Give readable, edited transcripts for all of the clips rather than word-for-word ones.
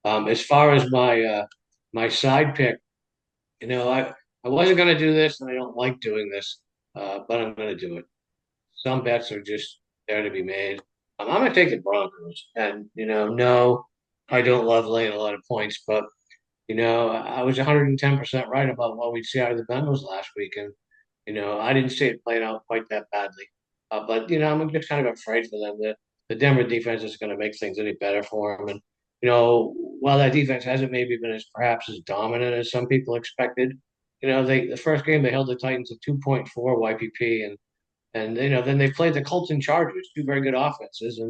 As far as my side pick, I wasn't going to do this, and I don't like doing this, but I'm going to do it. Some bets are just there to be made. I'm going to take the Broncos, and no, I don't love laying a lot of points, but I was 110% right about what we'd see out of the Bengals last week, and I didn't see it playing out quite that badly. But I'm just kind of afraid for them. The Denver defense is going to make things any better for them, and while that defense hasn't maybe been as perhaps as dominant as some people expected, the first game they held the Titans to 2.4 YPP, and then they played the Colts and Chargers, two very good offenses,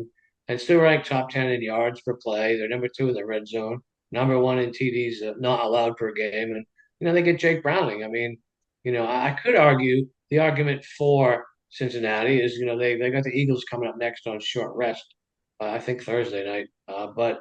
and still ranked top 10 in yards per play. They're number two in the red zone, number one in TDs not allowed per game, and they get Jake Browning. I mean, I could argue the argument for Cincinnati is they got the Eagles coming up next on short rest. I think Thursday night, but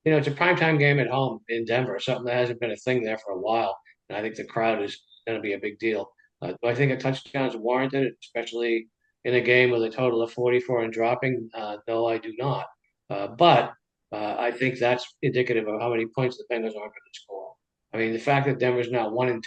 it's a primetime game at home in Denver, something that hasn't been a thing there for a while, and I think the crowd is going to be a big deal. Do I think a touchdown is warranted, especially in a game with a total of 44 and dropping? No, I do not. But I think that's indicative of how many points the Bengals aren't going to score. I mean, the fact that Denver's now 1-2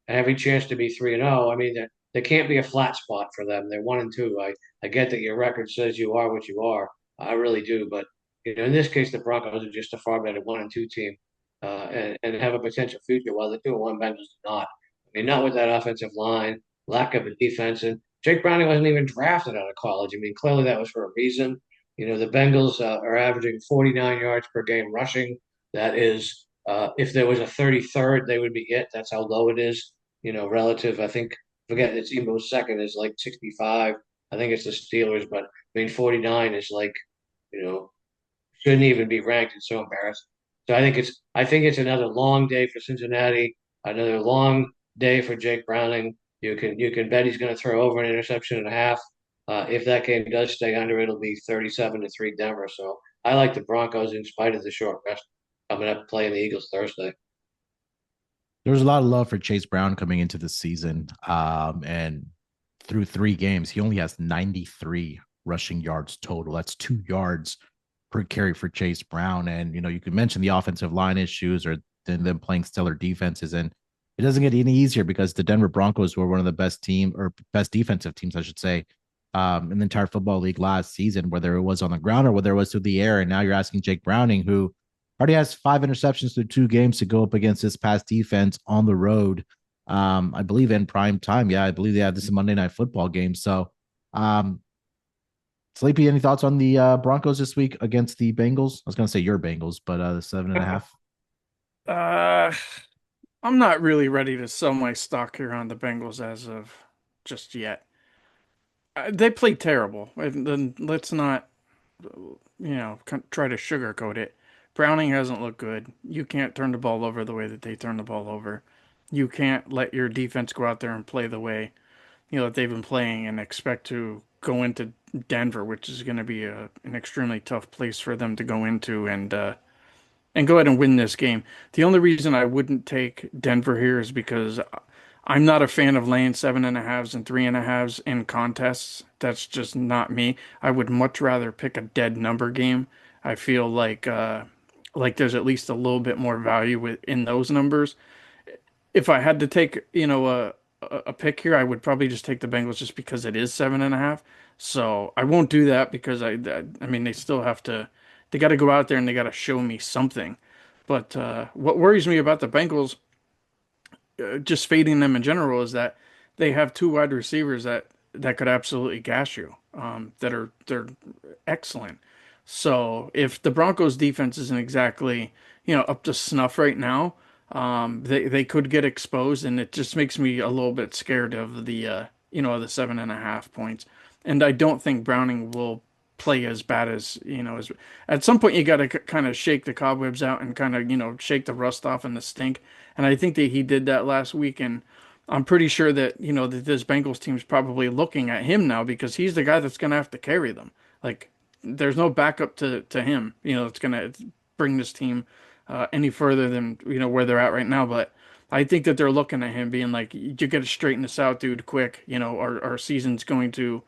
and every chance to be 3-0, I mean, there can't be a flat spot for them. They're 1-2. I get that your record says you are what you are. I really do. But, in this case, the Broncos are just a far better 1-2 team and have a potential future, while the 2-1 Bengals do not. I mean, not with that offensive line, lack of a defense. And Jake Browning wasn't even drafted out of college. I mean, clearly that was for a reason. The Bengals are averaging 49 yards per game rushing. That is, if there was a 33rd, they would be it. That's how low it is, relative. I think, forget it's even second is like 65. I think it's the Steelers, but I mean, 49 is like, you know, shouldn't even be ranked. It's so embarrassing. So I think it's another long day for Cincinnati, another long day for Jake Browning. You can bet he's going to throw over an interception and a half. If that game does stay under, it'll be 37-3 Denver. So I like the Broncos in spite of the short rest coming up playing the Eagles Thursday. There was a lot of love for Chase Brown coming into the season. And through 3 games, he only has 93 rushing yards total. That's 2 yards per carry for Chase Brown. And, you could mention the offensive line issues or them playing stellar defenses. And it doesn't get any easier because the Denver Broncos were one of the best defensive teams, I should say, in the entire football league last season, whether it was on the ground or whether it was through the air. And now you're asking Jake Browning, who already has 5 interceptions through 2 games to go up against this past defense on the road. I believe in prime time. Yeah, I believe this is a Monday Night Football game. So, um, Sleepy, any thoughts on the Broncos this week against the Bengals? I was going to say your Bengals, but the 7.5. Uh, I'm not really ready to sell my stock here on the Bengals as of just yet. They played terrible, and then let's not, try to sugarcoat it. Browning hasn't looked good. You can't turn the ball over the way that they turn the ball over. You can't let your defense go out there and play the way, that they've been playing and expect to go into Denver, which is going to be an extremely tough place for them to go into and go ahead and win this game. The only reason I wouldn't take Denver here is because I'm not a fan of laying 7.5s and 3.5s in contests. That's just not me. I would much rather pick a dead number game. I feel like there's at least a little bit more value in those numbers. If I had to take, a pick here, I would probably just take the Bengals just because it is 7.5. So I won't do that because I mean, they still have to, they got to go out there and they got to show me something. But what worries me about the Bengals, just fading them in general, is that they have two wide receivers that could absolutely gas you. They're excellent. So if the Broncos defense isn't exactly, up to snuff right now, they could get exposed, and it just makes me a little bit scared of the 7.5 points. And I don't think Browning will play as bad as at some point you got to kind of shake the cobwebs out and kind of, shake the rust off and the stink. And I think that he did that last week, and I'm pretty sure that, that this Bengals team is probably looking at him now because he's the guy that's going to have to carry them. Like, there's no backup to him, that's going to bring this team any further than where they're at right now. But I think that they're looking at him being like, you got to straighten this out, dude, quick. Our season's going to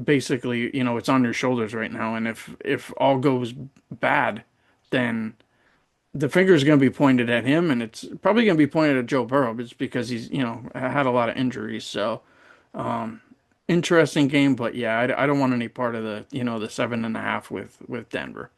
basically, it's on your shoulders right now. And if all goes bad, then the finger is going to be pointed at him, and it's probably going to be pointed at Joe Burrow just because he's, had a lot of injuries. So, um, interesting game, but yeah, I don't want any part of the 7.5 with Denver.